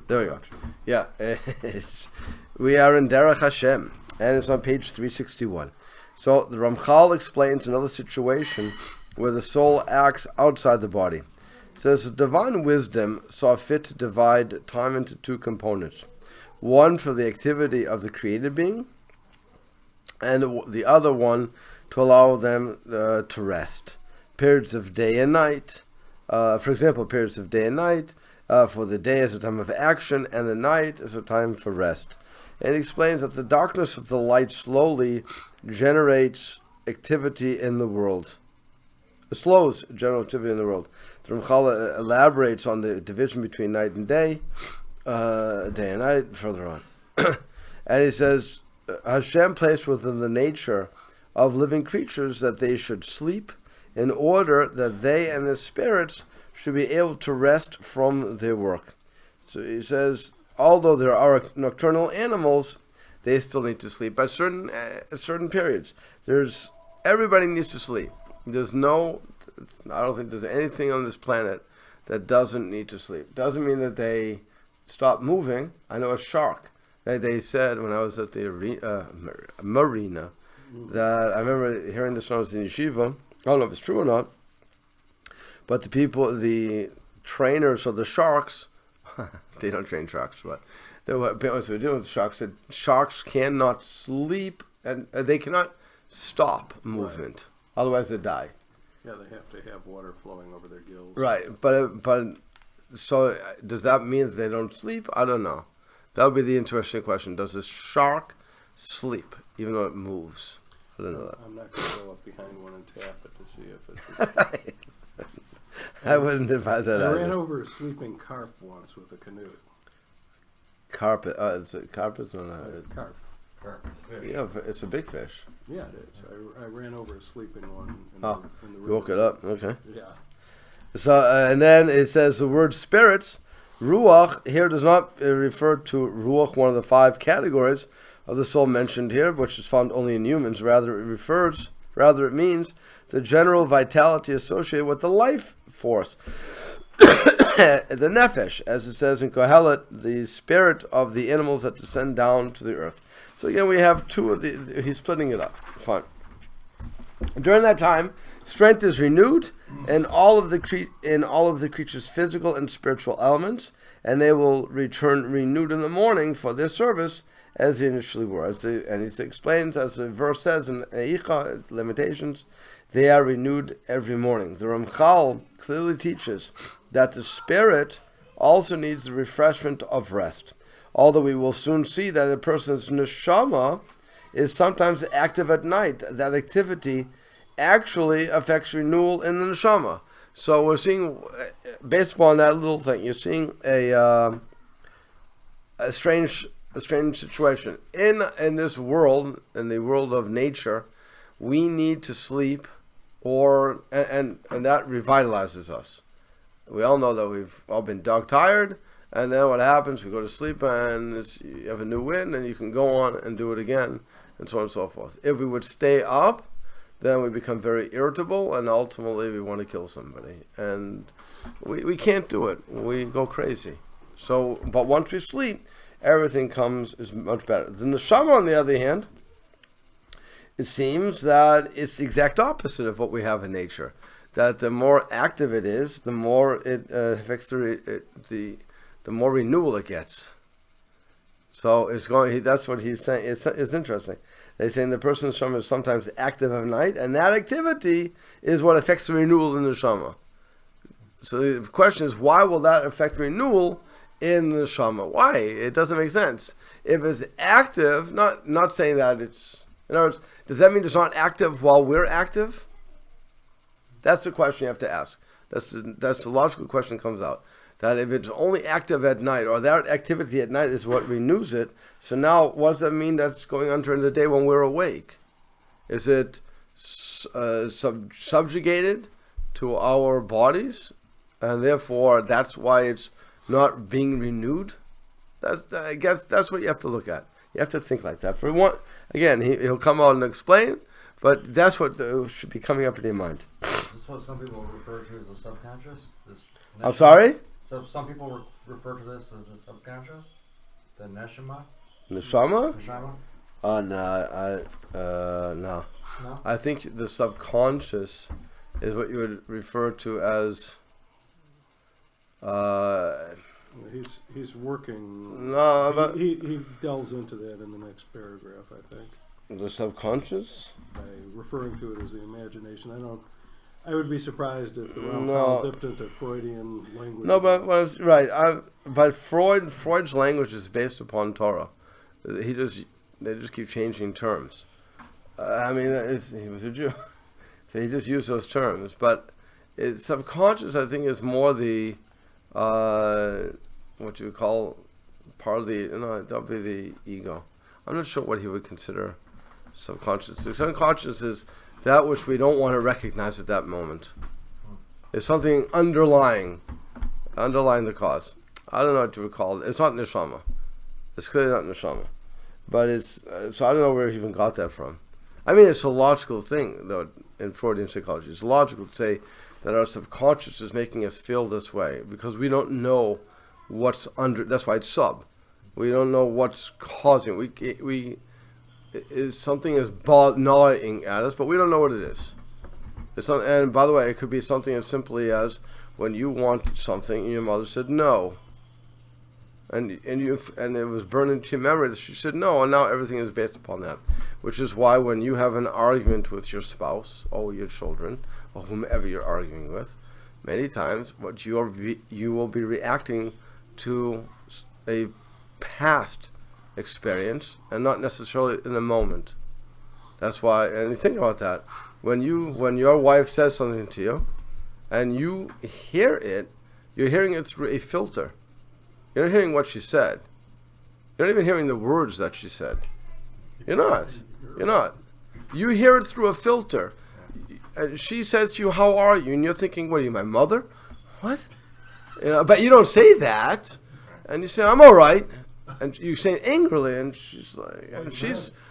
There we go. Yeah. We are in Derech Hashem, and it's on page 361. So the Ramchal explains another situation where the soul acts outside the body. It says, the divine wisdom saw fit to divide time into two components. One for the activity of the created being, and the other one to allow them to rest. Periods of day and night. For example, periods of day and night. For the day is a time of action, and the night is a time for rest. And he explains that the darkness of the light slowly generates activity in the world. It slows general activity in the world. The Ramchal elaborates on the division between night and day and night, further on. And he says, Hashem placed within the nature of living creatures that they should sleep in order that they and their spirits should be able to rest from their work. So he says, although there are nocturnal animals, they still need to sleep at certain periods. Everybody needs to sleep. I don't think there's anything on this planet that doesn't need to sleep. Doesn't mean that they stop moving. I know a shark. They said when I was at the marina, that I remember hearing this when I was in yeshiva. I don't know if it's true or not, but the trainers of the sharks, they don't train sharks, but what they were doing with the sharks said sharks cannot sleep and they cannot stop movement, right. Otherwise they die. Yeah, they have to have water flowing over their gills. Right, but so does that mean that they don't sleep? I don't know. That would be the interesting question. Does a shark sleep even though it moves? I don't know that. I'm not going to go up behind one and tap it to see if it's... I wouldn't advise that. I ran over a sleeping carp once with a canoe. Carpet? It's a carpet or not? Carp. Fish. Yeah, it's a big fish. Yeah, it is. I ran over a sleeping one in the river. You woke it up. Okay. Yeah. So and then it says the word spirits, ruach, here does not refer to ruach, one of the 5 categories of the soul mentioned here, which is found only in humans. Rather, it means the general vitality associated with the life force, the nefesh, as it says in Kohelet, the spirit of the animals that descend down to the earth. So again, we have two of he's splitting it up. Fine. During that time, strength is renewed in all of the creature's physical and spiritual elements, and they will return renewed in the morning for their service as they initially were. And he explains, as the verse says in Eicha, Limitations, they are renewed every morning. The Ramchal clearly teaches that the spirit also needs the refreshment of rest. Although we will soon see that a person's neshama is sometimes active at night. That activity actually affects renewal in the neshama. So we're seeing, based upon that little thing, you're seeing a strange situation. In this world, in the world of nature, we need to sleep, and that revitalizes us. We all know that we've all been dog tired, and then what happens? We go to sleep, and you have a new wind, and you can go on and do it again, and so on and so forth. If we would stay up, then we become very irritable, and ultimately we want to kill somebody. And we can't do it. We go crazy. So, but once we sleep, everything is much better. The neshama, on the other hand, it seems that it's the exact opposite of what we have in nature. That the more active it is, the more it affects the more renewal it gets. So that's what he's saying. It's interesting. They're saying the person's neshama is sometimes active at night, and that activity is what affects the renewal in the neshama. So the question is, why will that affect renewal in the neshama? Why? It doesn't make sense. If it's active, not saying that it's... In other words, does that mean it's not active while we're active? That's the question you have to ask. That's the logical question that comes out. That if it's only active at night, or that activity at night is what renews it, so now what does that mean that's going on during the day when we're awake? Is it subjugated to our bodies, and therefore that's why it's not being renewed? I guess that's what you have to look at. You have to think like that. For one, again, he'll come out and explain, but that's what should be coming up in your mind. Is this what some people refer to as the subconscious? I'm sorry? So some people refer to this as the subconscious, the neshama. Neshama? Neshama. No. No. I think the subconscious is what you would refer to as. He's working. No, but he delves into that in the next paragraph, I think, the subconscious. by referring to it as the imagination. I would be surprised if the Ramchal dipped into Freudian language. No, but right. But Freud's language is based upon Torah. They just keep changing terms. I mean, he was a Jew, so he just used those terms. But subconscious, I think, is more the what you would call part of the. That would be the ego. I'm not sure what he would consider subconscious. The subconscious is that which we don't want to recognize at that moment. It's something underlying the cause. I don't know what you would call it. It's not neshama. It's clearly not neshama. But it's so I don't know where he even got that from. I mean, it's a logical thing, though, in Freudian psychology. It's logical to say that our subconscious is making us feel this way because we don't know what's under. That's why it's sub. We don't know what's causing. Something is gnawing at us, but we don't know what it is. And by the way, it could be something as simply as when you wanted something and your mother said no. And it was burned into your memory that she said no, and now everything is based upon that. Which is why when you have an argument with your spouse or your children or whomever you're arguing with, many times what you will be reacting to a past experience and not necessarily in the moment. That's why, and you think about that. When your wife says something to you and you hear it, you're hearing it through a filter. You're not hearing what she said. You're not even hearing the words that she said. You're not. You hear it through a filter. And she says to you, "How are you?" And you're thinking, "What are you, my mother?" What? But you don't say that. And you say, "I'm all right." And you say it angrily, and she's like,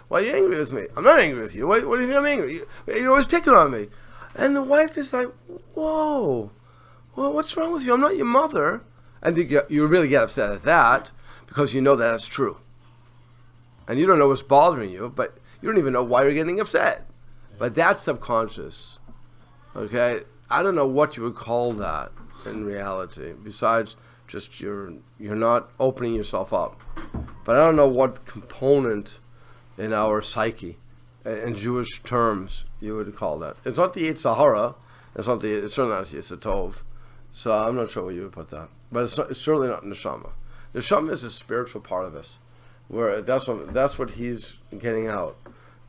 "Why are you angry with me?" "I'm not angry with you. What do you think I'm angry? You're always picking on me." And the wife is like, "Whoa, well, what's wrong with you? I'm not your mother." And you really get upset at that because you know that it's true. And you don't know what's bothering you, but you don't even know why you're getting upset. But that's subconscious. Okay? I don't know what you would call that in reality, besides just you're not opening yourself up. But I don't know what component in our psyche, in Jewish terms, you would call that. It's not the Yetzer Hara. It's certainly not the Yetzer Tov. So I'm not sure where you would put that. But it's certainly not neshama. Neshama is a spiritual part of us, where that's what he's getting out.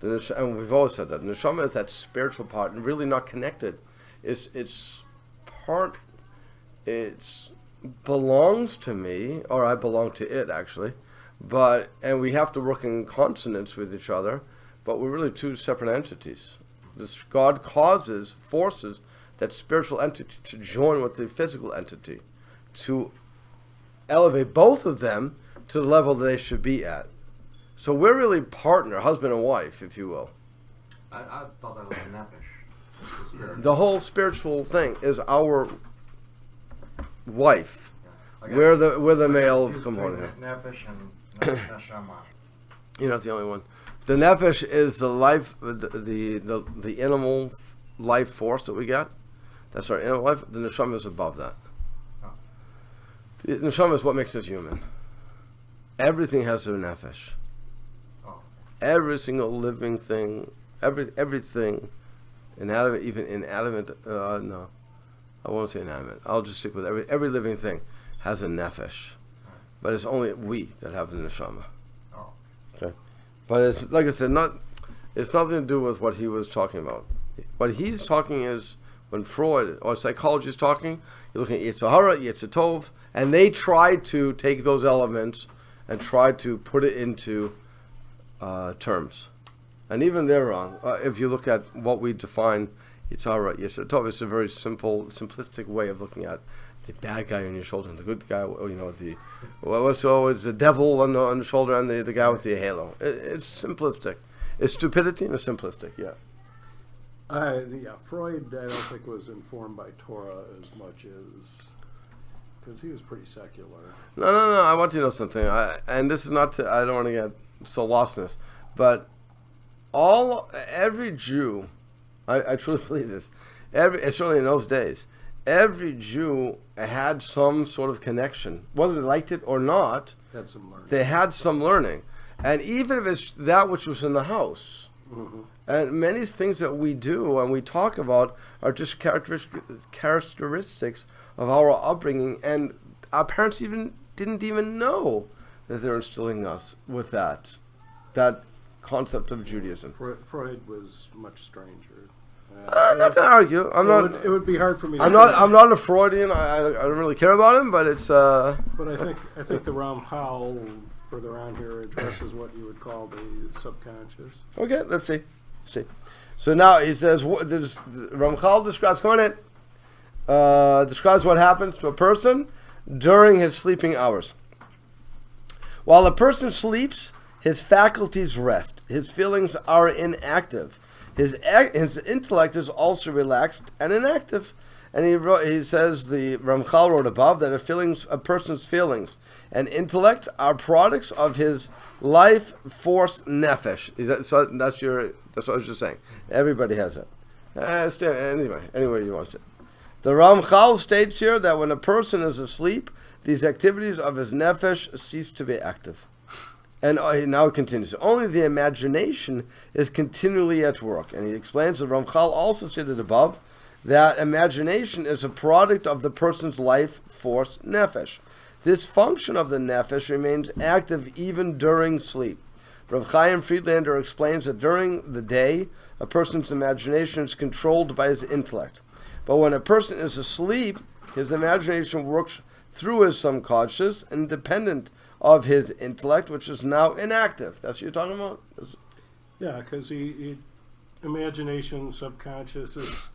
And we've always said that neshama is that spiritual part, and really not connected. It belongs to me, or I belong to it actually. And we have to work in consonance with each other, but we're really two separate entities. God forces that spiritual entity to join with the physical entity, to elevate both of them to the level that they should be at. So we're really partner, husband and wife, if you will. I thought that was a nefesh. The whole spiritual thing is our wife. Yeah. We're the male component. Nefesh and neshama. You're not the only one. The nefesh is the life, the animal life force that we get. That's our inner life. The neshama is above that. Oh. The neshama is what makes us human. Everything has a nefesh. Oh. Every single living thing, everything, inanimate, even inanimate. No, I won't say inanimate. I'll just stick with every living thing has a nefesh, but it's only we that have the neshama. Oh. Okay, but it's like I said, it's nothing to do with what he was talking about. What he's talking is, when Freud or psychology is talking, you're looking at Yetzer Hara, Yetzer Tov, and they try to take those elements and try to put it into terms. And even they're wrong. If you look at what we define Yetzer Hara, Yetzer Tov, it's a very simplistic way of looking at the bad guy on your shoulder and the good guy, so it's the devil on the shoulder and the guy with the halo. It's simplistic. It's stupidity and it's simplistic, yeah. Freud, I don't think was informed by Torah as much as, because he was pretty secular. No. I want you to know something. And this is not to. I don't want to get so lost in this, but every Jew, I truly believe this. Certainly in those days, every Jew had some sort of connection, whether they liked it or not. Had some learning. They had some learning, and even if it's that which was in the house. Mm-hmm. And many things that we do and we talk about are just characteristics of our upbringing, and our parents didn't even know that they're instilling us with that concept of Judaism. Freud was much stranger. I'm not going to argue. It would be hard for me. I'm not a Freudian. I don't really care about him, but it's. But I think the Ramchal further on here addresses what you would call the subconscious. Okay, let's see. So now he says, Ramchal describes what happens to a person during his sleeping hours. While a person sleeps, his faculties rest. His feelings are inactive. His intellect is also relaxed and inactive. And he says, the Ramchal wrote above, that a person's feelings and intellect are products of his life force nefesh. So that's what I was just saying. Everybody has it. Anyway you want it. The Ramchal states here that when a person is asleep, these activities of his nefesh cease to be active. And now it continues. Only the imagination is continually at work. And he explains that Ramchal also stated above that imagination is a product of the person's life force nefesh. This function of the nefesh remains active even during sleep. Rav Chaim Friedlander explains that during the day, a person's imagination is controlled by his intellect. But when a person is asleep, his imagination works through his subconscious, independent of his intellect, which is now inactive. That's what you're talking about? Yeah, because imagination, subconscious, is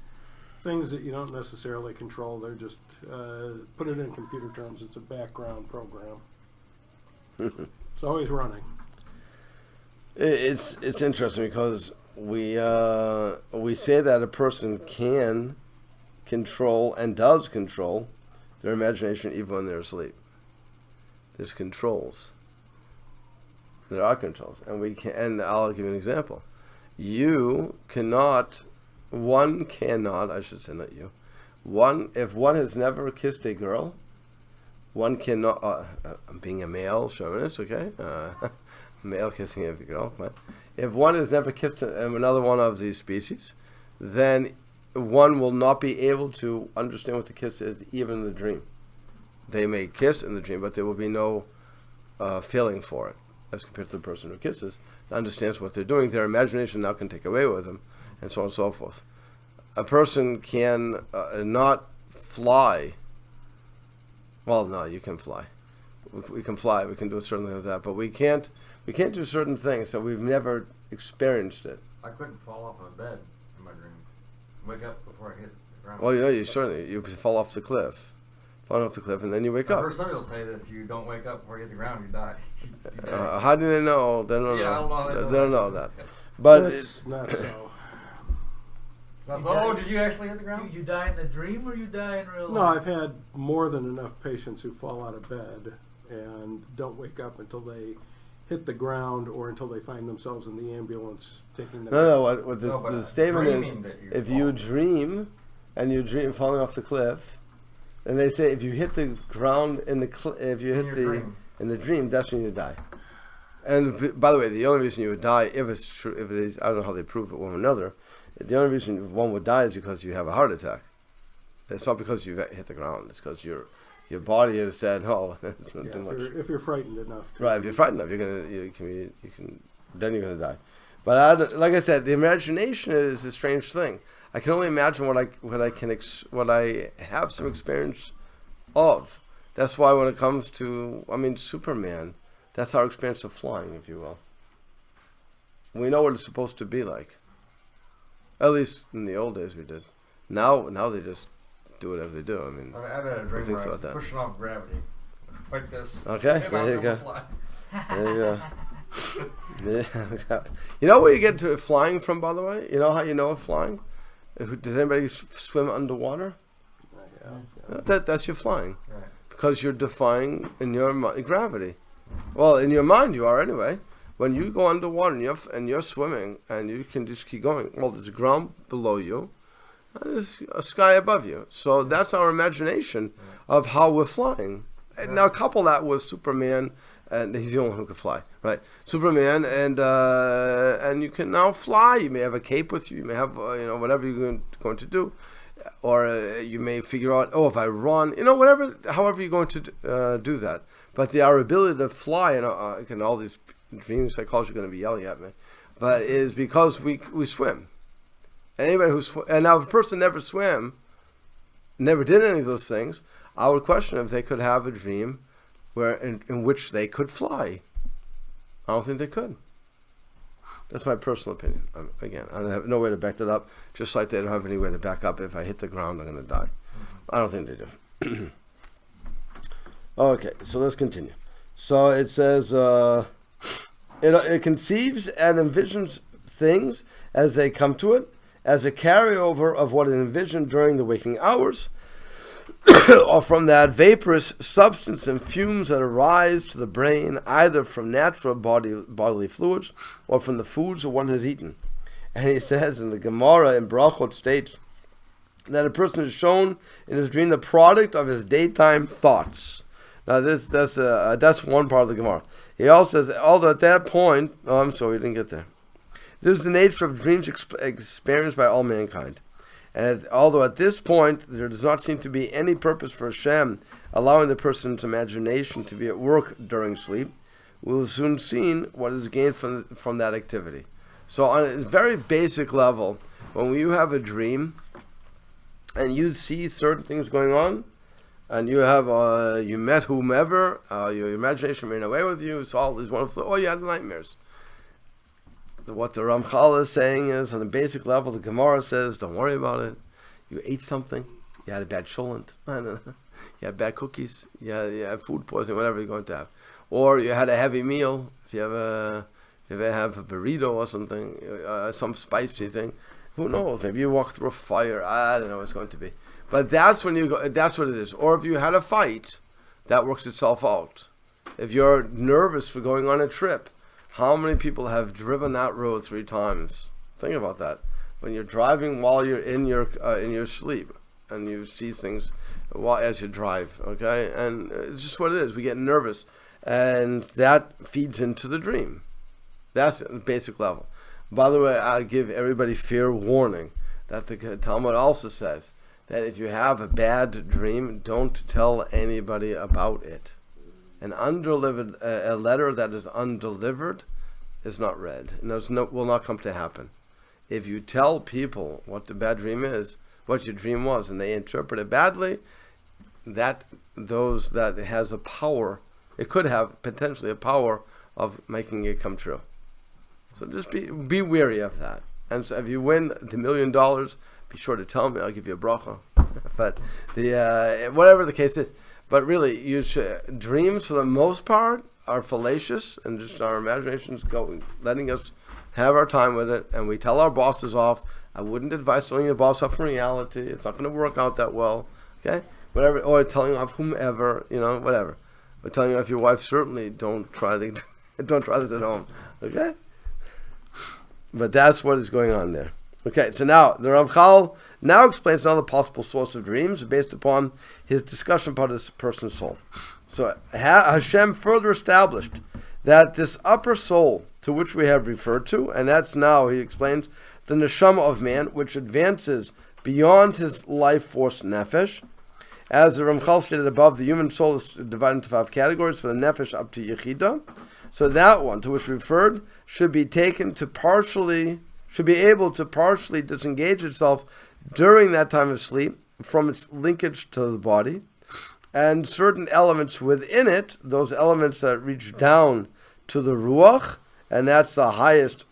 things that you don't necessarily control. They're just, put it in computer terms, it's a background program. It's always running. It's interesting because we say that a person can control and does control their imagination even when they're asleep. There's controls. There are controls, and we can. And I'll give you an example. One cannot. I should say not you. If one has never kissed a girl, one cannot. Being a male chauvinist, okay. Male kissing a girl. But if one has never kissed another one of these species, then one will not be able to understand what the kiss is, even in the dream. They may kiss in the dream, but there will be no feeling for it, as compared to the person who kisses, understands what they're doing. Their imagination now can take away with them, and so on and so forth. A person can not fly. Well, no, you can fly. We can fly. We can do certain things like that, but we can't do certain things that we've never experienced it. I couldn't fall off a bed in my dream. Wake up before I hit the ground. Well, you fall off the cliff. Fall off the cliff, and then you wake up. I've heard some people say that if you don't wake up before you hit the ground, you die. How do they know? They don't know. I don't know. They don't know that. But it's not so. Oh, did you actually hit the ground? You die in the dream, or you die in real life? No, I've had more than enough patients who fall out of bed and don't wake up until they hit the ground or until they find themselves in the ambulance taking them. What the statement is, if you dream and you dream falling off the cliff, and they say if you hit the ground in the in the dream, that's when you die. And by the way, the only reason you would die, if it's true, I don't know how they prove it one or another. The only reason one would die is because you have a heart attack. It's not because you hit the ground. It's because your body has said, "Oh, it's not too much." If you're frightened enough, right? If you're frightened enough, then you're gonna die. But like I said, the imagination is a strange thing. I can only imagine what I have some experience of. That's why when it comes to, Superman, that's our experience of flying, if you will. We know what it's supposed to be like. At least in the old days we did. Now they just do whatever they do. I've had a dream where I was pushing off gravity like this. Okay, there you go. There you go. Yeah. You know where you get to flying from, by the way? You know how you know of flying? Does anybody swim underwater? Yeah. That's your flying. Right. because you're defying in your gravity. Well, in your mind you are anyway. When you go underwater and you're swimming and you can just keep going, well, there's a ground below you and there's a sky above you. So that's our imagination of how we're flying. And now couple that with Superman, and he's the only one who can fly, right? Superman, and you can now fly. You may have a cape with you. You may have whatever you're going to do, or you may figure out, if I run, whatever, however you're going to do that. But our ability to fly, and all these dream psychologists are going to be yelling at me, but is because we swim. Anybody and now if a person never did any of those things, I would question if they could have a dream where in which they could fly. I don't think they could. That's my personal opinion. Again, I have no way to back that up. Just like they don't have any way to back up if I hit the ground, I'm going to die. I don't think they do. Okay, so let's continue. So it says, it conceives and envisions things as they come to it, as a carryover of what it envisioned during the waking hours, or from that vaporous substance and fumes that arise to the brain, either from natural bodily fluids or from the foods one has eaten. And he says in the Gemara in Brachot states that a person is shown in his dream the product of his daytime thoughts. Now that's one part of the Gemara. He also says, although at that point, I'm sorry, we didn't get there. This is the nature of dreams experienced by all mankind. And although at this point there does not seem to be any purpose for Hashem allowing the person's imagination to be at work during sleep, we will soon see what is gained from that activity. So on a very basic level, when you have a dream and you see certain things going on, and you have you met whomever, your imagination ran away with you, saw all these wonderful, you had nightmares. What the Ramchal is saying is, on the basic level, the Gemara says, don't worry about it. You ate something, you had a bad sholent, you had bad cookies, you had food poisoning, whatever you're going to have. Or you had a heavy meal, if you ever have a burrito or something, some spicy thing, who knows, maybe you walk through a fire, I don't know what it's going to be. But that's when that's what it is. Or if you had a fight, that works itself out. If you're nervous for going on a trip, how many people have driven that road 3 times? Think about that. When you're driving while you're in your sleep, and you see things as you drive, okay? And it's just what it is. We get nervous, and that feeds into the dream. That's the basic level. By the way, I give everybody fair warning that the Talmud also says that if you have a bad dream, don't tell anybody about it. A letter that is undelivered is not read, and will not come to happen. If you tell people what the bad dream is, what your dream was, and they interpret it badly, that has a power. It could have potentially a power of making it come true. So just be wary of that. And so if you win the $1 million, be sure to tell me. I'll give you a bracha. But whatever the case is. But really, dreams for the most part are fallacious, and just our imaginations letting us have our time with it, and we tell our bosses off. I wouldn't advise telling your boss off in reality. It's not going to work out that well. Okay? Whatever, or telling off whomever, whatever. Or telling off your wife, certainly don't try this at home. Okay? But that's what is going on there. Okay, so now the Ramchal now explains another possible source of dreams based upon his discussion about this person's soul. So Hashem further established that this upper soul to which we have referred to, and that's now, he explains, the neshama of man, which advances beyond his life force nefesh. As the Ramchal stated above, the human soul is divided into 5 categories, for the nefesh up to yechida. So that one to which referred should be able to partially disengage itself during that time of sleep from its linkage to the body, and certain elements within it, those elements that reach down to the ruach, and that's the highest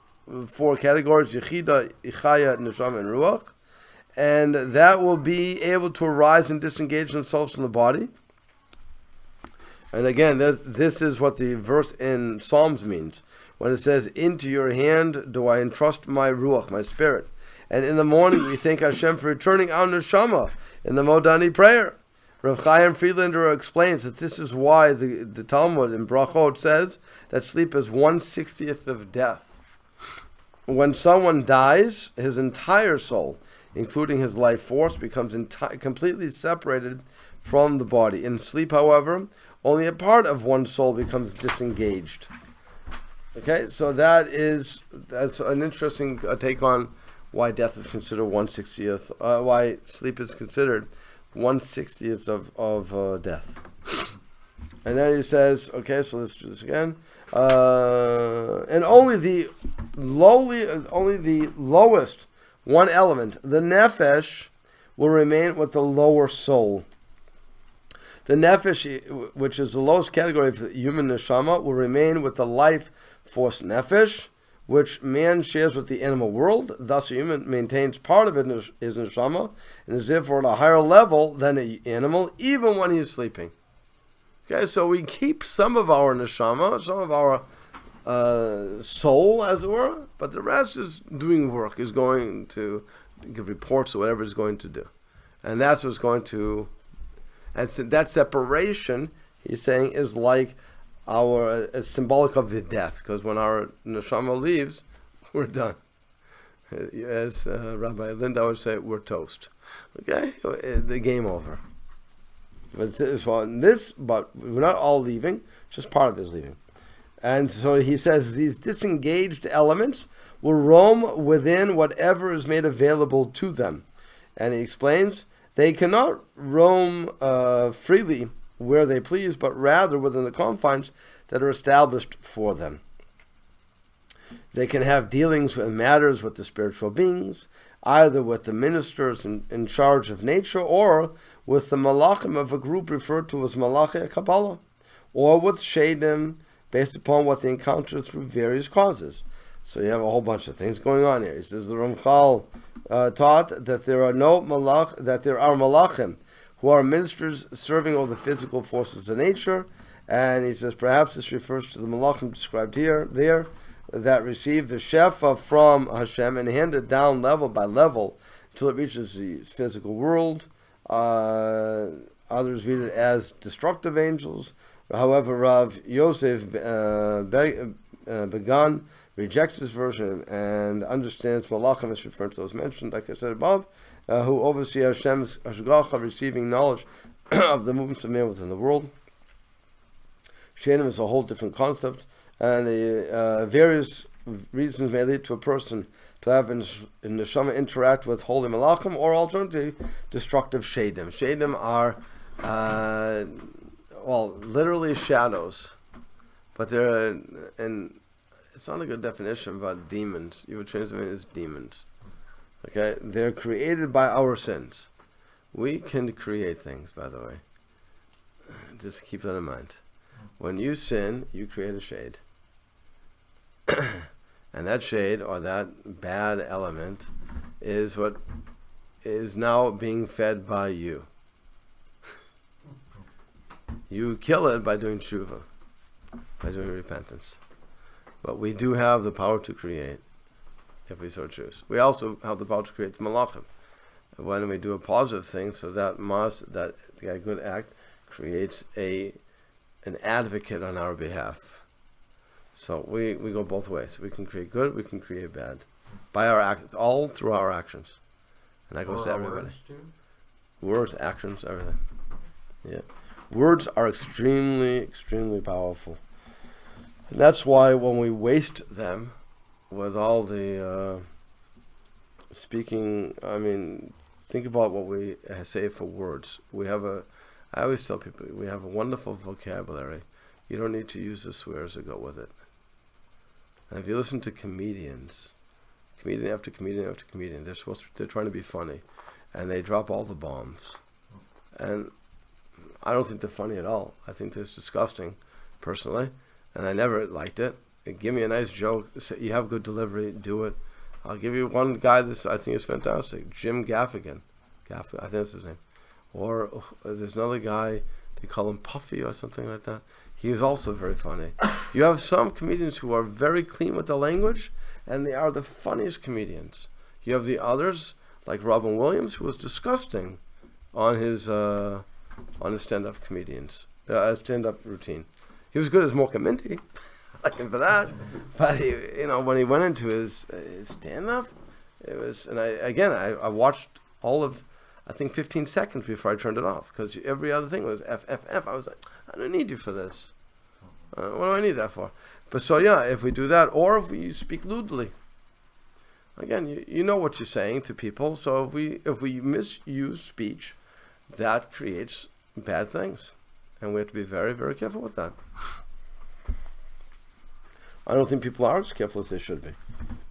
4 categories, yechida, ichaya, neshama, and ruach, and that will be able to arise and disengage themselves from the body. And again, this is what the verse in Psalms means. When it says, into your hand do I entrust my ruach, my spirit. And in the morning we thank Hashem for returning our neshama in the Modani prayer. Rav Chaim Friedlander explains that this is why the Talmud in Brachot says that sleep is 1/60th of death. When someone dies, his entire soul, including his life force, becomes completely separated from the body. In sleep, however, only a part of one's soul becomes disengaged. Okay, so that's an interesting take on why death is considered 1/60th, why sleep is considered 1/60th of death. And then he says, okay, so let's do this again. And only the lowest one element, the nefesh, will remain with the lower soul. The nefesh, which is the lowest category of the human neshama, will remain with the life force nefesh, which man shares with the animal world. Thus, a human maintains part of his neshama and is therefore at a higher level than an animal, even when he is sleeping. Okay, so we keep some of our neshama, some of our soul, as it were, but the rest is doing work, is going to give reports or whatever it's going to do. And that's what's going to... And so that separation, he's saying, is like is symbolic of the death, because when our neshama leaves, we're done. As Rabbi Linda would say, we're toast. Okay, the game over. But we're not all leaving; just part of it is leaving. And so he says these disengaged elements will roam within whatever is made available to them. And he explains they cannot roam freely where they please, but rather within the confines that are established for them. They can have dealings with matters with the spiritual beings, either with the ministers in charge of nature, or with the malachim of a group referred to as malachi Kabbalah, or with shadim, based upon what they encounter through various causes. So you have a whole bunch of things going on here. He says the Ramchal taught that there are malachim who are ministers serving all the physical forces of nature, and he says perhaps this refers to the malachim described there that receive the shefa from Hashem and hand it down level by level until it reaches the physical world. Others read it as destructive angels. However, Rav Yosef Began rejects this version and understands malachim is referred to those mentioned, like I said above, who oversee Hashem's hashgacha, receiving knowledge of the movements of man within the world. Shenim is a whole different concept, and various reasons may lead to a person to have in neshama interact with holy malachim, or alternatively, destructive shadim. Shadim are, literally shadows, but they're, and it's not a good definition, but demons. You would translate it as demons. Okay, they're created by our sins. We can create things, by the way. Just keep that in mind. When you sin, you create a shade. And that shade, or that bad element, is what is now being fed by you. You kill it by doing tshuva, by doing repentance. But we do have the power to create, if we so choose. We also have the power to create the malachim. When we do a positive thing, so that good act creates an advocate on our behalf. So we go both ways. We can create good, we can create bad, by our all through our actions, and that goes to everybody. Words, actions, everything. Yeah, words are extremely, extremely powerful, and that's why when we waste them with all the speaking, think about what we say for words. I always tell people, we have a wonderful vocabulary. You don't need to use the swears that go with it. And if you listen to comedians, comedian after comedian after comedian, they're trying to be funny, and they drop all the bombs. And I don't think they're funny at all. I think it's disgusting, personally, and I never liked it. Give me a nice joke. Say, you have good delivery, do it. I'll give you one guy that I think is fantastic, Jim Gaffigan. I think that's his name. Or there's another guy, they call him Puffy or something like that. He is also very funny. You have some comedians who are very clean with the language, and they are the funniest comedians. You have the others, like Robin Williams, who was disgusting on his on his stand-up stand-up routine. He was good as Mocha Minty. I like him for that. But he, when he went into his stand-up, it was, and I watched all of, I think 15 seconds before I turned it off, because every other thing was F, F, F. I was like, I don't need you for this. What do I need that for? But so yeah, if we do that, or if we speak lewdly, again, you know what you're saying to people. So if we misuse speech, that creates bad things, and we have to be very, very careful with that. I don't think people are as careful as they should be,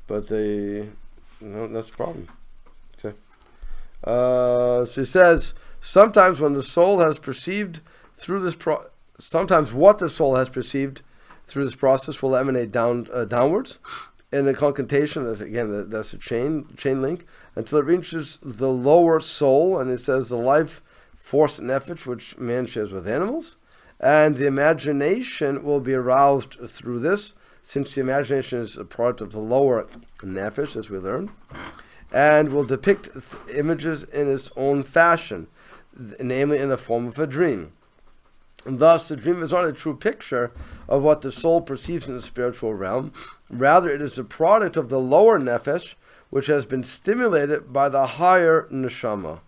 but that's the problem. Okay. So he says, sometimes when the soul has perceived through this sometimes what the soul has perceived through this process will emanate downwards in a concatenation. That's a chain link until it reaches the lower soul, and it says the life force nefesh which man shares with animals, and the imagination will be aroused through this, since the imagination is a part of the lower nefesh, as we learned, and will depict images in its own fashion, namely in the form of a dream. And thus, the dream is not a true picture of what the soul perceives in the spiritual realm. Rather, it is a product of the lower nefesh, which has been stimulated by the higher neshama.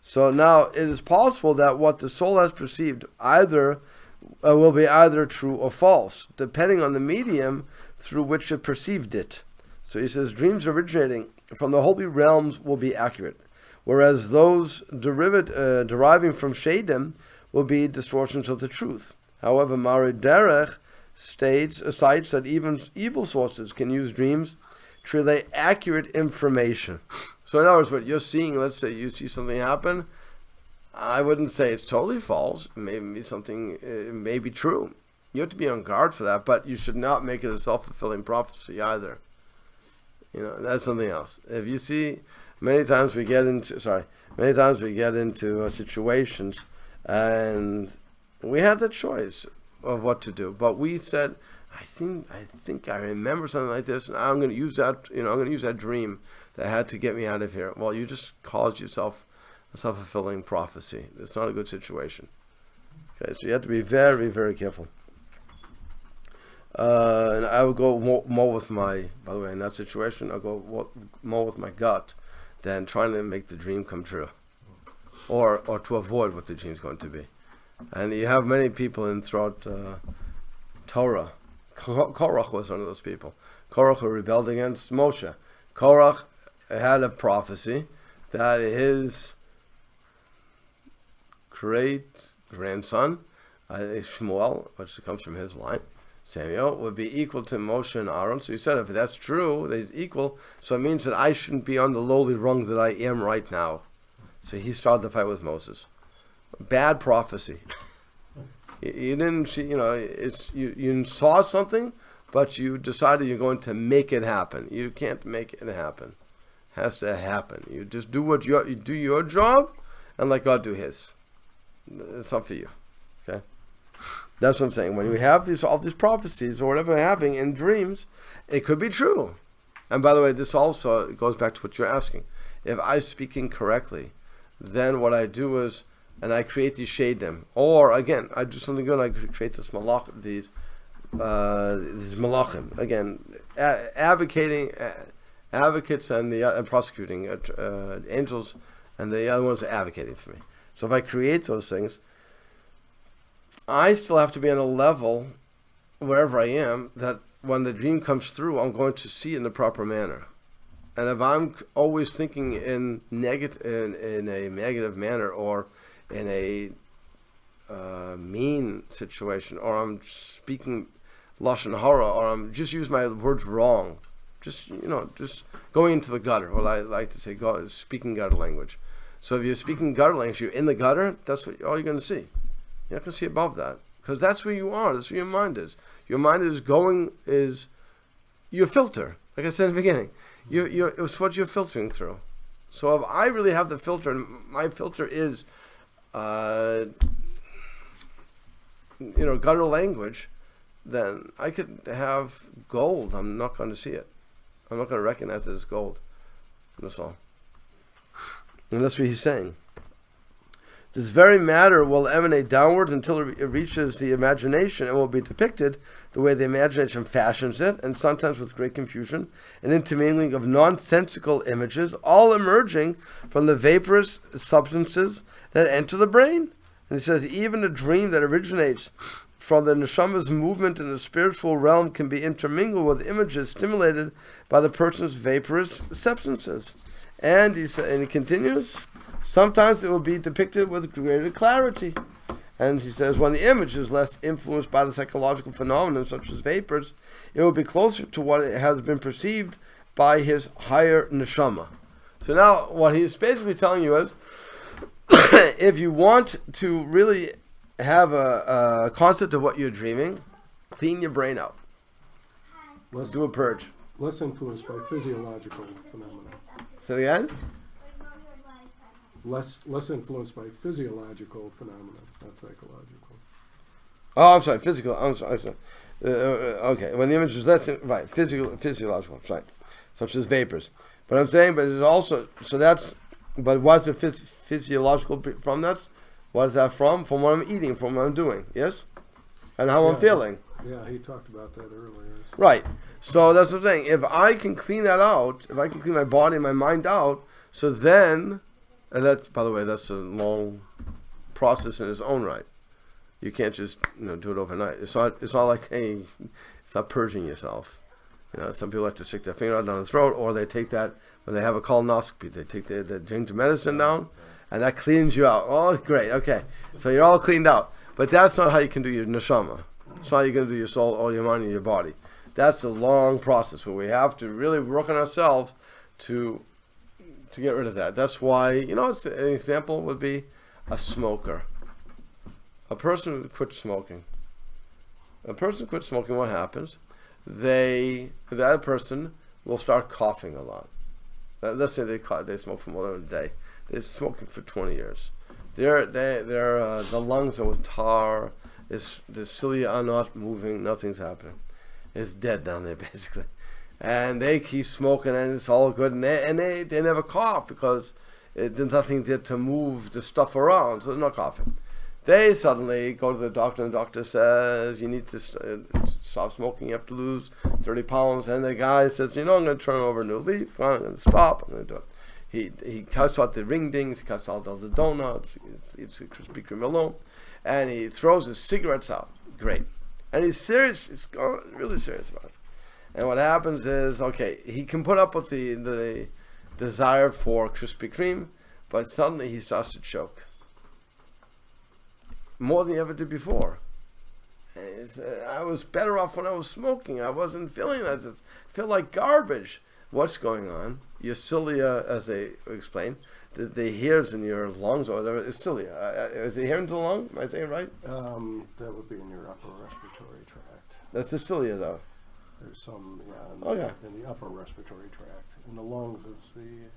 So now, it is possible that what the soul has perceived will be either true or false, depending on the medium through which it perceived it. So he says, dreams originating from the holy realms will be accurate, whereas those deriving from Shadim will be distortions of the truth. However, Mari Derech cites that even evil sources can use dreams to relay accurate information. So in other words, what you're seeing, let's say you see something happen, I wouldn't say it's totally false. It may be true. You have to be on guard for that, but you should not make it a self-fulfilling prophecy either. That's something else. If you see, many times we get into situations, and we have the choice of what to do. But we said, I think I remember something like this, and I'm going to use that. I'm going to use that dream that had to get me out of here. Well, you just caused yourself a self-fulfilling prophecy. It's not a good situation. Okay, so you have to be very, very careful. And I would go more with by the way, in that situation, I'll go more with my gut than trying to make the dream come true, or to avoid what the dream is going to be. And you have many people throughout Torah. Korach was one of those people. Korach who rebelled against Moshe. Korach had a prophecy that his great grandson, Shmuel, which comes from his line, Samuel, would be equal to Moshe and Aaron. So he said, if that's true, that he's equal, so it means that I shouldn't be on the lowly rung that I am right now. So he started the fight with Moses. Bad prophecy. You didn't see, you saw something, but you decided you're going to make it happen. You can't make it happen. It has to happen. You just do you do your job, and let God do His. It's not for you. Okay. That's what I'm saying. When we have all these prophecies or whatever we're having in dreams, it could be true. And by the way, this also goes back to what you're asking. If I'm speaking correctly, then what I do is, and I create these shadim, or again, I do something good. I create these malachim. Again, advocates and prosecuting angels, and the other ones are advocating for me. So if I create those things, I still have to be on a level, wherever I am, that when the dream comes through, I'm going to see it in the proper manner. And if I'm always thinking in a negative manner, or in a mean situation, or I'm speaking lashon hara, or I'm just using my words wrong, just going into the gutter. Well, I like to say, speaking gutter language. So if you're speaking gutter language, you're in the gutter. That's all you're going to see. You're not going to see above that, because that's where you are. That's where your mind is. Your mind is your filter. Like I said in the beginning, it's what you're filtering through. So if I really have the filter, and my filter is, gutter language, then I could have gold. I'm not going to see it. I'm not going to recognize it as gold. That's all. And that's what he's saying. This very matter will emanate downwards until it reaches the imagination and will be depicted the way the imagination fashions it, and sometimes with great confusion, an intermingling of nonsensical images, all emerging from the vaporous substances that enter the brain. And he says, even a dream that originates from the neshama's movement in the spiritual realm can be intermingled with images stimulated by the person's vaporous substances. And he continues, sometimes it will be depicted with greater clarity. And he says, when the image is less influenced by the psychological phenomena such as vapors, it will be closer to what it has been perceived by his higher neshama. So now what he's basically telling you is, if you want to really have a concept of what you're dreaming, clean your brain out. Do a purge. Less influenced by physiological phenomena. Say it again? Less influenced by physiological phenomena, not psychological. Oh, I'm sorry, physical. I'm sorry. Okay, when the image is less, right, physiological, right, such as vapors. But I'm saying, but it's also, so that's, but what's the physiological from that? What is that from? From what I'm eating, from what I'm doing, yes? And how I'm feeling. Yeah, he talked about that earlier. Right. So that's what I'm saying. If I can clean that out, if I can clean my body and my mind out, so then, and that, by the way, that's a long process in its own right. You can't just do it overnight. It's not like, hey, it's not purging yourself. Some people like to stick their finger out down the throat, or they take that when they have a colonoscopy. They take the ginger medicine down, and that cleans you out. Oh, great, okay. So you're all cleaned out. But that's not how you can do your neshama. It's not how you're going to do your soul, all your mind, and your body. That's a long process where we have to really work on ourselves to get rid of that. That's why, it's, an example would be a smoker. A person who quits smoking. A person quits smoking, what happens? That person will start coughing a lot. Let's say they smoke for more than a day. They're smoking for 20 years. The lungs are with tar. The cilia are not moving. Nothing's happening. It's dead down there basically, and they keep smoking and it's all good. And they never cough because there's nothing there to move the stuff around. So there's no coughing. They suddenly go to the doctor, and the doctor says, you need to stop smoking, you have to lose 30 pounds. And the guy says, I'm going to turn over a new leaf, I'm going to stop, I'm going to do it. He cuts out the ring dings, he cuts out all the donuts, he eats the Krispy Kreme alone, and he throws his cigarettes out. Great. And he's serious, he's really serious about it. And what happens is, okay, he can put up with the desire for Krispy Kreme, but suddenly he starts to choke. More than he ever did before. I was better off when I was smoking. I wasn't feeling that. I feel like garbage. What's going on? Your cilia, as they explain, the hairs in your lungs or whatever, is cilia. Is it hair in the lung? Am I saying right? That would be in your upper respiratory tract. That's the cilia, though. There's some, in the upper respiratory tract. In the lungs, it's the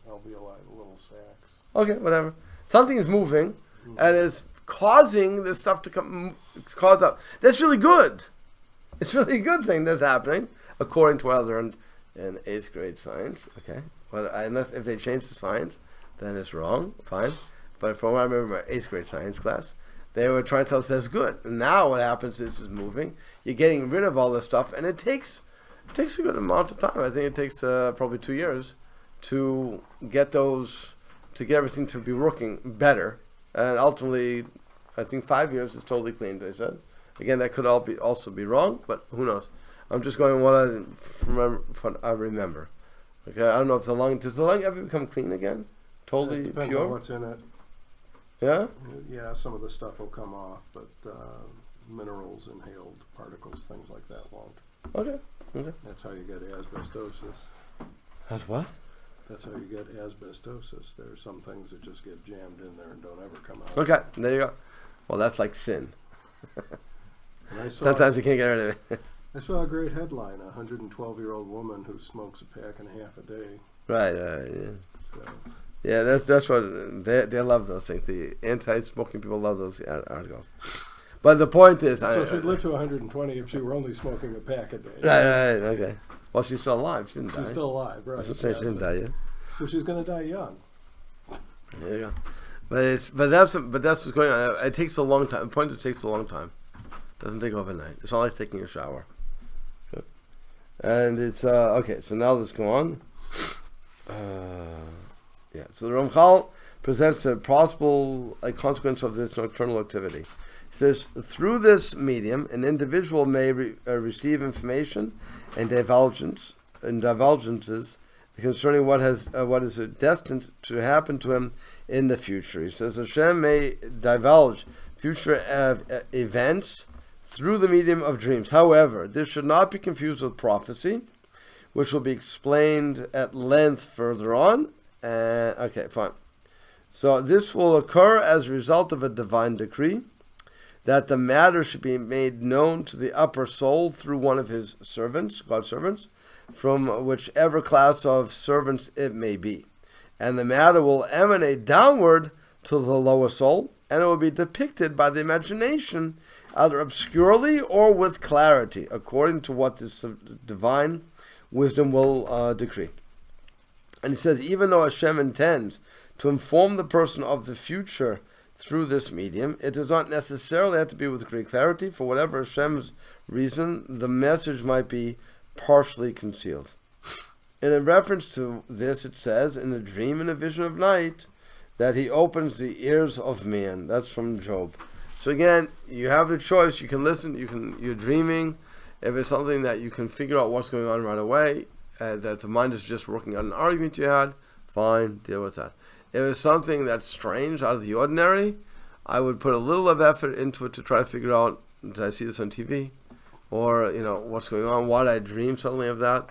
alveoli, the little sacs. Okay, whatever. Something is moving, and is causing this stuff to cause up. That's really good. It's really a good thing that's happening, according to what I learned in 8th grade science. Okay, well, unless if they change the science, then it's wrong. Fine, but from what I remember my 8th grade science class, they were trying to tell us that's good. And now what happens is it's moving. You're getting rid of all this stuff, and it takes a good amount of time. I think it takes probably 2 years to get everything to be working better. And ultimately, I think 5 years is totally clean, they said. Again, that could also be wrong, but who knows? I'm just going what I remember. Okay, I don't know if does the lung ever become clean again? Totally depends pure? on what's in it. Yeah? Yeah, some of the stuff will come off, but minerals, inhaled particles, things like that won't. Okay. That's how you get asbestosis. That's what? That's how you get asbestosis. There are some things that just get jammed in there and don't ever come out. Okay, there you go. Well, that's like sin. And Sometimes you can't get rid of it. I saw a great headline, a 112-year-old woman who smokes a pack and a half a day. Right, yeah. So, Yeah, that's what, they love those things. The anti-smoking people love those articles. But the point is... So she'd live to 120 if she were only smoking a pack a day. Right, okay. Well, she's still alive. She didn't die. She's still alive, right. I was saying she didn't die yet. So she's going to die young. There you go. But that's what's going on. It takes a long time. The point is, it takes a long time. It doesn't take overnight. It's not like taking a shower. Good. And it's okay. So now let's go on. So the Ramchal presents a possible consequence of this nocturnal activity. He says, through this medium, an individual may receive information and divulgences concerning what is destined to happen to him in the future. He says Hashem may divulge future events through the medium of dreams. However, this should not be confused with prophecy, which will be explained at length further on. Okay, fine. So this will occur as a result of a divine decree that the matter should be made known to the upper soul through one of his servants, God's servants, from whichever class of servants it may be. And the matter will emanate downward to the lower soul, and it will be depicted by the imagination, either obscurely or with clarity, according to what this divine wisdom will decree. And he says, even though Hashem intends to inform the person of the future through this medium, it does not necessarily have to be with great clarity. For whatever Hashem's reason, the message might be partially concealed. And in reference to this, it says, in a dream and a vision of night, that he opens the ears of man. That's from Job. So again, you have the choice. You can listen. You're dreaming. If it's something that you can figure out what's going on right away, that the mind is just working on an argument you had, fine, deal with that. If it's something that's strange, out of the ordinary, I would put a little of effort into it to try to figure out, did I see this on TV? Or, what's going on? Why did I dream suddenly of that?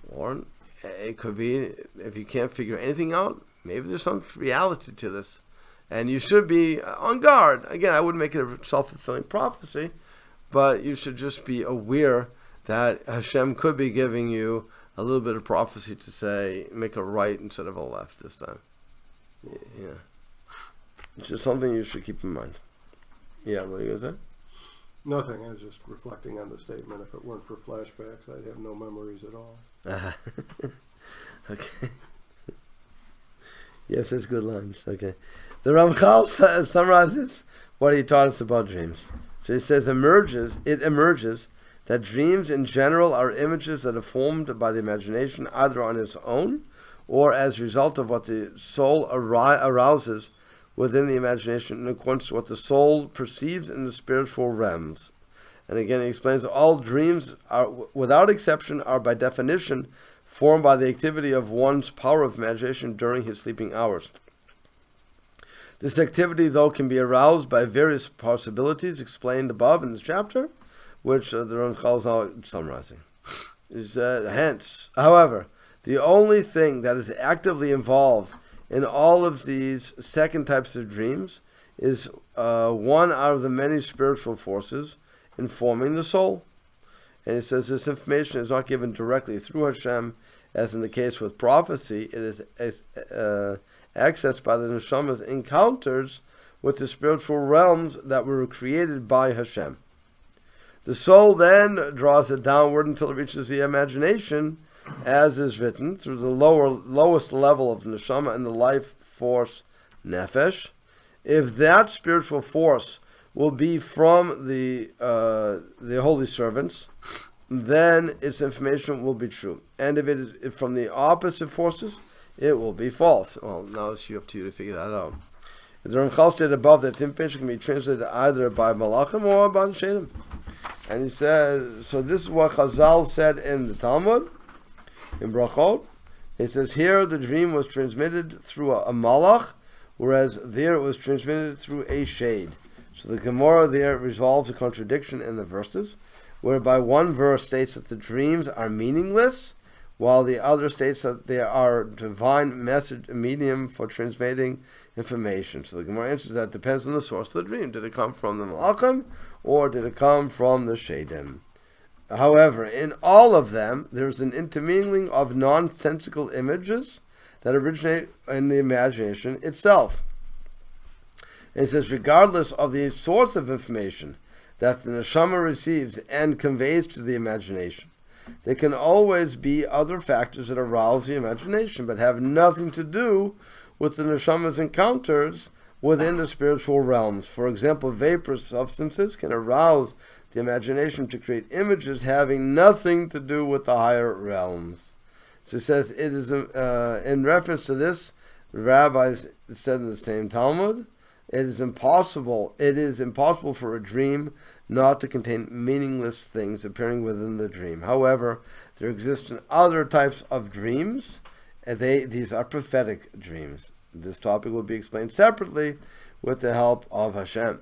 Or it could be, if you can't figure anything out, maybe there's some reality to this. And you should be on guard. Again, I wouldn't make it a self-fulfilling prophecy, but you should just be aware that Hashem could be giving you a little bit of prophecy to say, make a right instead of a left this time. Yeah. It's just something you should keep in mind. Yeah, what are you going to say? Nothing. I was just reflecting on the statement. If it weren't for flashbacks, I'd have no memories at all. Okay. You have such good lines. Okay. The Ramchal summarizes what he taught us about dreams. So he says, it emerges that dreams in general are images that are formed by the imagination either on its own or as a result of what the soul arouses within the imagination in accordance to what the soul perceives in the spiritual realms. And again, he explains that all dreams, are, without exception, are by definition formed by the activity of one's power of imagination during his sleeping hours. This activity, though, can be aroused by various possibilities explained above in this chapter, which the Ramchal is now summarizing. Hence, however, the only thing that is actively involved in all of these second types of dreams is one out of the many spiritual forces informing the soul. And it says this information is not given directly through Hashem, as in the case with prophecy. It is accessed by the neshama's encounters with the spiritual realms that were created by Hashem. The soul then draws it downward until it reaches the imagination, as is written, through the lowest level of neshama and the life force nefesh. If that spiritual force will be from the holy servants, then its information will be true. And if it is from the opposite forces, it will be false. Well, now it's up to you to figure that out. The Ramchal stated above that the information can be translated either by malachim or by the shadim. And he says, so this is what Chazal said in the Talmud, in Brachot. It says here the dream was transmitted through a malach, whereas there it was transmitted through a shade. So the Gemara there resolves a contradiction in the verses, whereby one verse states that the dreams are meaningless, while the other states that they are divine message medium for transmitting information. So the Gemara answers that it depends on the source of the dream. Did it come from the malachim, or did it come from the shadim? However, in all of them, there's an intermingling of nonsensical images that originate in the imagination itself. And it says, regardless of the source of information that the neshama receives and conveys to the imagination, there can always be other factors that arouse the imagination, but have nothing to do with the neshama's encounters within the spiritual realms. For example, vaporous substances can arouse the imagination to create images having nothing to do with the higher realms. So it says, it is in reference to this, the rabbis said in the same Talmud, it is impossible for a dream not to contain meaningless things appearing within the dream. However, there exist other types of dreams, and these are prophetic dreams. This topic will be explained separately with the help of Hashem.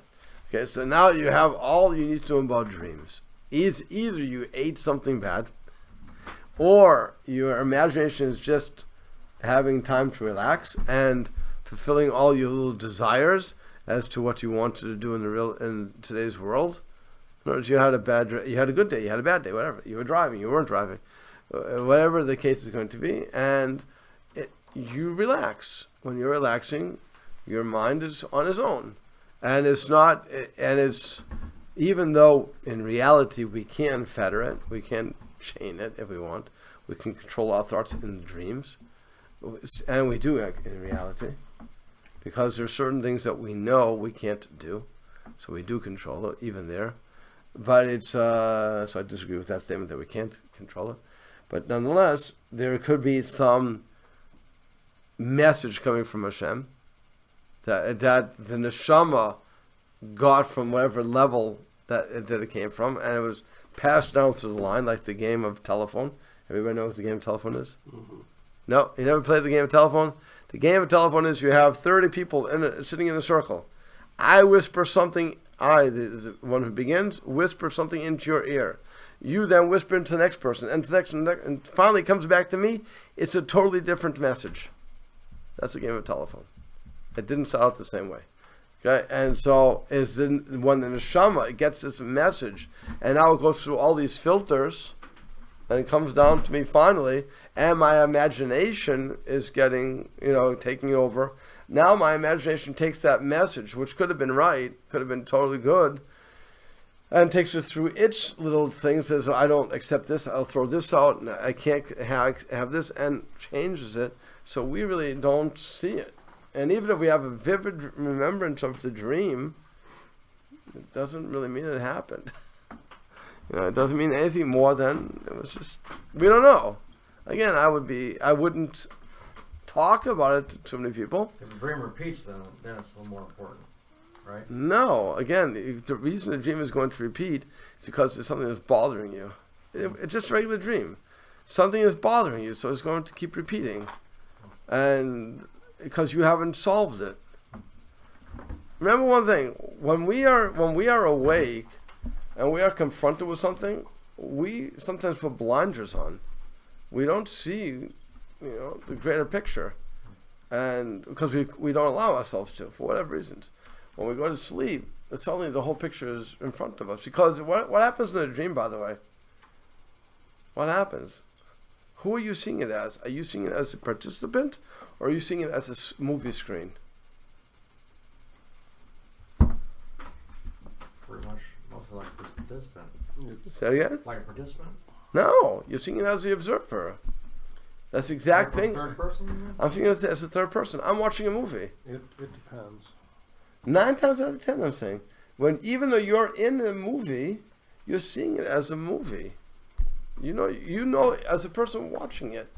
Okay, so now you have all you need to know about dreams. Either you ate something bad, or your imagination is just having time to relax and fulfilling all your little desires as to what you wanted to do in today's world. In other words, you had a good day, you had a bad day, whatever. You were driving, you weren't driving, whatever the case is going to be, and you relax. When you're relaxing, your mind is on its own, and it's even though in reality we can fetter it, we can chain it if we want, we can control our thoughts in dreams, and we do in reality, because there are certain things that we know we can't do, so we do control it even there. But it's so I disagree with that statement that we can't control it. But nonetheless, there could be some message coming from Hashem that the neshama got from whatever level that it came from, and it was passed down through the line, like the game of telephone. Everybody know what the game of telephone is? Mm-hmm. No, you never played the game of telephone? The game of telephone is you have 30 people sitting in a circle. I whisper something. The one who begins, whisper something into your ear. You then whisper into the next person, and to the next, and finally it comes back to me. It's a totally different message. That's the game of telephone. It didn't start out the same way. Okay, and so when the neshama gets this message, and now it goes through all these filters, and it comes down to me finally, and my imagination is taking over. Now my imagination takes that message, which could have been right, could have been totally good, and takes it through its little things, says, I don't accept this, I'll throw this out, and I can't have this, and changes it, so we really don't see it. And even if we have a vivid remembrance of the dream, it doesn't really mean it happened. It doesn't mean anything more than it was just, we don't know. Again, I wouldn't talk about it to too many people. If the dream repeats, then it's a little more important, right? No, again, the reason the dream is going to repeat is because there's something that's bothering you. It's just a regular dream. Something is bothering you, so it's going to keep repeating, and because you haven't solved it. Remember one thing: when we are awake and we are confronted with something, we sometimes put blinders on. We don't see the greater picture, and because we don't allow ourselves to, for whatever reasons. When we go to sleep, suddenly the whole picture is in front of us. Because what happens in a dream, by the way? What happens? Who are you seeing it as? Are you seeing it as a participant, or are you seeing it as a movie screen? Pretty much, mostly like a participant. Say it again? Like a participant? No, you're seeing it as the observer. That's the exact thing. Third person? I'm seeing it as a third person. I'm watching a movie. It depends. 9 times out of 10, I'm saying. Even though you're in a movie, you're seeing it as a movie. You know, as a person watching it,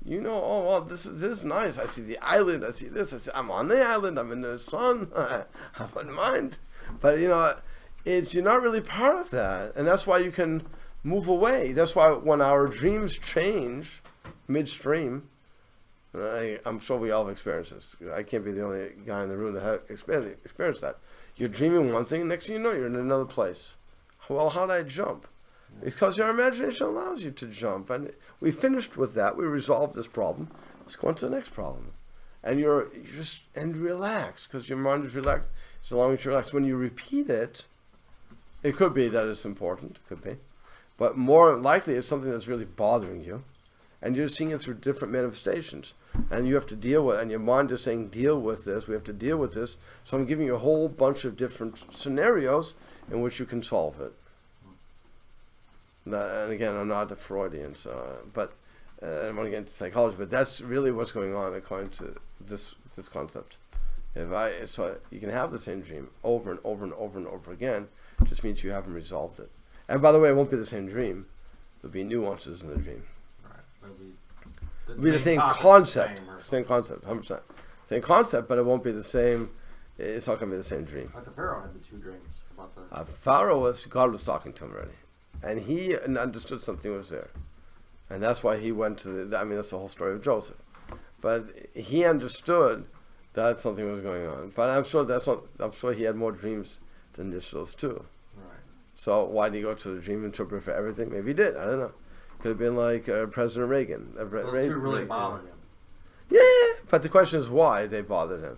oh, well, this is nice. I see the island. I see this. I'm on the island. I'm in the sun. I wouldn't mind. But, you're not really part of that. And that's why you can move away. That's why when our dreams change midstream, I'm sure we all have experienced this. I can't be the only guy in the room that has experienced that. You're dreaming one thing, next thing you know, you're in another place. Well, how did I jump? Because your imagination allows you to jump. And we finished with that. We resolved this problem. Let's go on to the next problem. And you're just relax, because your mind is relaxed. So long as you're relaxed. When you repeat it, it could be that it's important. It could be. But more likely, it's something that's really bothering you. And you're seeing it through different manifestations. And you have to deal with it. And your mind is saying, deal with this. We have to deal with this. So I'm giving you a whole bunch of different scenarios in which you can solve it. And again, I'm not a Freudian, but I don't want to get into psychology, but that's really what's going on according to this concept. So you can have the same dream over and over and over and over again. Just means you haven't resolved it. And by the way, it won't be the same dream. There'll be nuances in the dream. Right. It'll be the same topic, concept. same 100%. Same concept, but it won't be the same. It's not going to be the same dream. Like the Pharaoh had the 2 dreams about the. God was talking to him already. And he understood something was there. And that's why he went to that's the whole story of Joseph. But he understood that something was going on. But I'm sure he had more dreams than just those 2. Right. So why did he go to the dream interpreter for everything? Maybe he did. I don't know. Could have been like President Reagan. Those 2 really bothered him. Yeah, but the question is why they bothered him.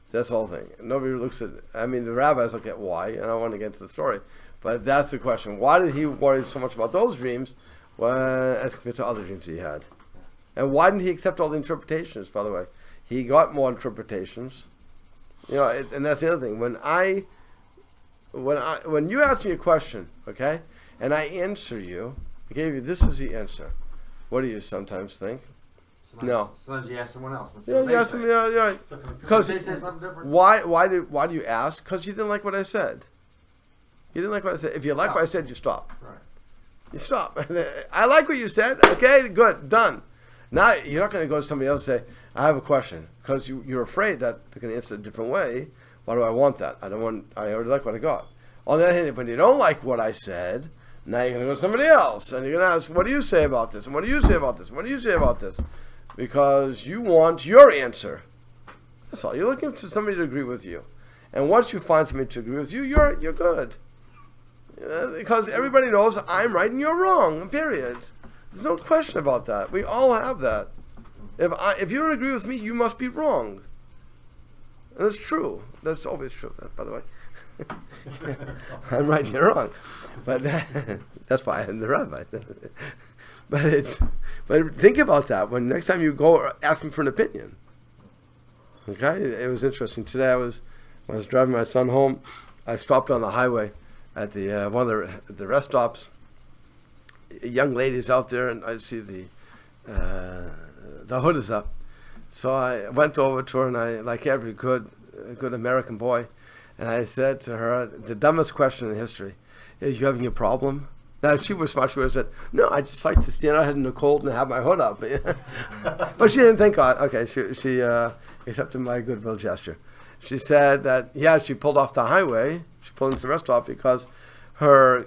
So that's the whole thing. Nobody looks at. The rabbis look at why, and I don't want to get into the story, but that's the question. Why did he worry so much about those dreams, as compared to other dreams he had? And why didn't he accept all the interpretations? By the way, he got more interpretations. And that's the other thing. When you ask me a question, okay, and I answer you, I gave you this is the answer. What do you sometimes think? No. Sometimes you ask someone else. Yeah, you ask them. Yeah, right. Because they say something different. Why do you ask? Because you didn't like what I said. You didn't like what I said. If you like what I said, you stop. Right. You stop. I like what you said. Okay, good, done. Now you're not going to go to somebody else and say, "I have a question," because you're afraid that they're going to answer a different way. Why do I want that? I already like what I got. On the other hand, when you don't like what I said, now you're going to go to somebody else and you're going to ask, "What do you say about this? And what do you say about this? What do you say about this?" Because you want your answer. That's all. You're looking for somebody to agree with you. And once you find somebody to agree with you, you're good. Because everybody knows I'm right and you're wrong, period. There's no question about that. We all have that. If you don't agree with me, you must be wrong. And that's true. That's always true, by the way. I'm right and you're wrong. But that's why I'm the rabbi. But think about that when next time you go asking for an opinion. Okay, it was interesting today. When I was driving my son home, I stopped on the highway at the one of the rest stops. A young lady's out there, and I see the hood is up. So I went over to her, and I, like every good American boy, and I said to her, the dumbest question in history: "Is you having a problem?" Now, she was smart. She would have said, "No, I just like to stand out in the cold and have my hood up." But she didn't think on it. Okay, she accepted my goodwill gesture. She said that, she pulled off the highway. She pulled into the rest stop because her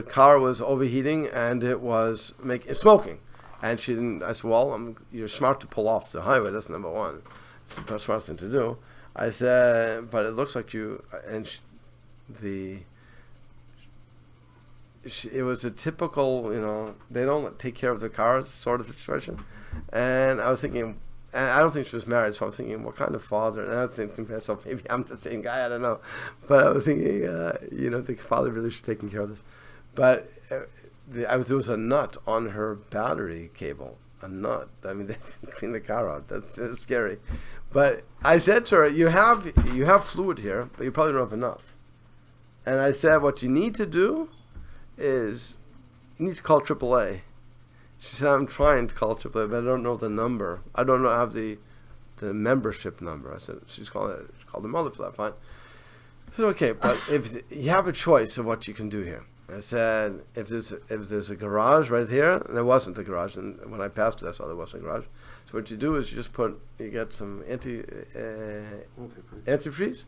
car was overheating and it was smoking. And she didn't. I said, "Well, you're smart to pull off the highway. That's number one. It's the smart thing to do." I said, "But it looks like you..." And it was a typical, they don't take care of their cars sort of situation. And I was thinking, and I don't think she was married, so I was thinking, what kind of father? And I was thinking to myself, maybe I'm the same guy, I don't know. But I was thinking, the father really should take care of this. But there was a nut on her battery cable. A nut. I mean, they clean the car out. That's scary. But I said to her, you have fluid here, but you probably don't have enough. And I said, what you need to do is you need to call AAA. She said, I'm trying to call AAA, but I don't know the number. I don't know. I have the membership number. I said, she's called the mother for that. Fine. I said, okay, but if you have a choice of what you can do here. I said, if there's a garage right here, and there wasn't a garage, and when I passed it, I saw there wasn't a garage. So what you do is you get some antifreeze.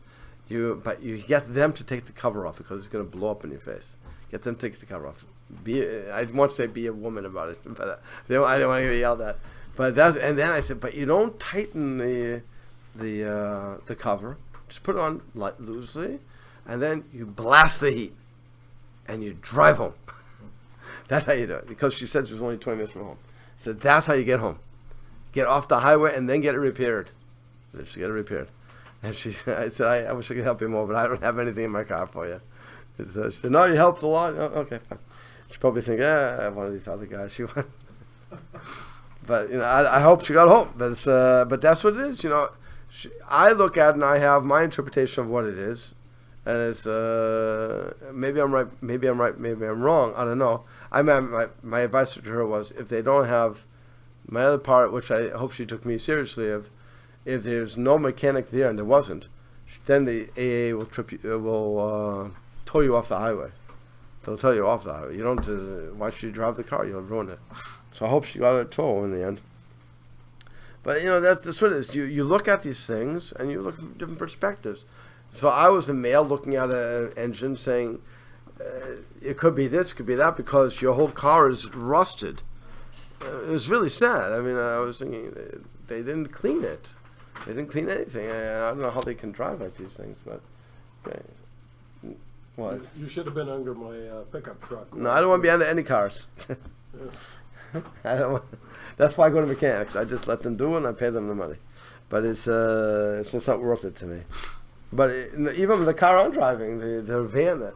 But you get them to take the cover off because it's going to blow up in your face. Get them to take the cover off. I want to say be a woman about it, but I don't want to get yelled at. But and then I said, but you don't tighten the cover. Just put it on loosely, and then you blast the heat, and you drive home. That's how you do it. Because she said she was only 20 minutes from home. So that's how you get home. Get off the highway and then get it repaired. Then she get it repaired. And I said, I wish I could help you more, but I don't have anything in my car for you. So she said, no, you helped a lot. Oh, okay, fine. She probably think, one of these other guys. She went. But I hope she got home. But that's what it is. I look at it and I have my interpretation of what it is, and it's maybe I'm right, maybe I'm wrong. I don't know. My advice to her was, if they don't have my other part, which I hope she took me seriously of, if there's no mechanic there, and there wasn't, then the AA will tow you off the highway. They'll tell you off the highway. You don't. Why should you drive the car? You'll ruin it. So I hope she got a tow in the end. But that's what it is. You look at these things and you look from different perspectives. So I was a male looking at an engine saying, it could be this, could be that, because your whole car is rusted. It was really sad. I mean, I was thinking they didn't clean it. They didn't clean anything. I don't know how they can drive like these things, but what? You should have been under my pickup truck. No, I don't want to be under any cars. I don't want, that's why I go to mechanics. I just let them do it and I pay them the money. But it's just not worth it to me. But even the car I'm driving, the van that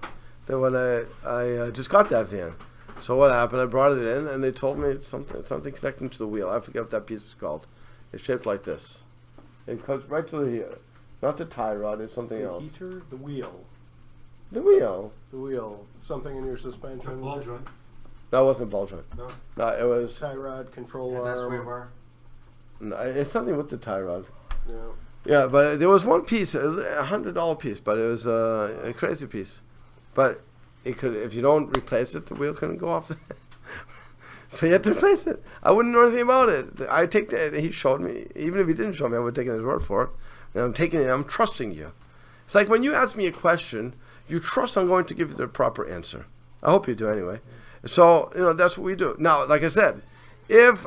when I just got that van. So what happened? I brought it in and they told me something connecting to the wheel. I forget what that piece is called. It's shaped like this. It comes right to the not the tie rod. It's something The else. heater, the wheel. The wheel. The wheel. Something in your suspension. Ball joint. That wasn't ball joint. No. No, it was. Tie rod, control And that's arm. where bar. No, it's something with the tie rod. Yeah. Yeah, but there was one piece, $100 piece, but it was a crazy piece. But it could, if you don't replace it, the wheel couldn't go off. So you had to replace it. I wouldn't know anything about it. I take that. He showed me. Even if he didn't show me, I would have taken his word for it. And I'm taking it. I'm trusting you. It's like when you ask me a question, you trust I'm going to give you the proper answer. I hope you do anyway. So that's what we do. Now, like I said, if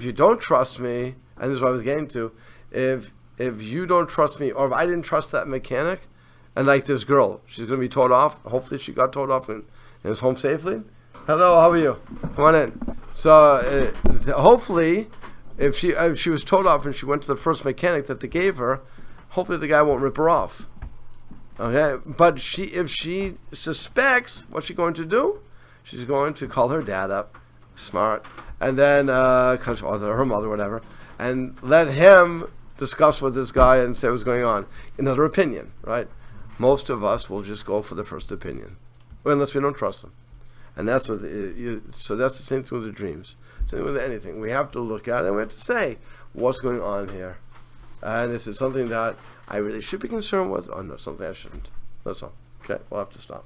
you don't trust me, and this is what I was getting to, if you don't trust me, or if I didn't trust that mechanic, and like this girl, she's going to be towed off. Hopefully she got towed off and is home safely. Hello, how are you? Come on in. So hopefully, if she was towed off and she went to the first mechanic that they gave her, hopefully the guy won't rip her off. Okay, but if she suspects, what's she going to do? She's going to call her dad up, smart, and then or her mother, whatever, and let him discuss with this guy and say what's going on. Another opinion, right? Most of us will just go for the first opinion, unless we don't trust them. And that's what so that's the same thing with the dreams. Same with anything. We have to look at it and we have to say what's going on here. And this is something that I really should be concerned with. Oh no, something I shouldn't. That's all. Okay, we'll have to stop.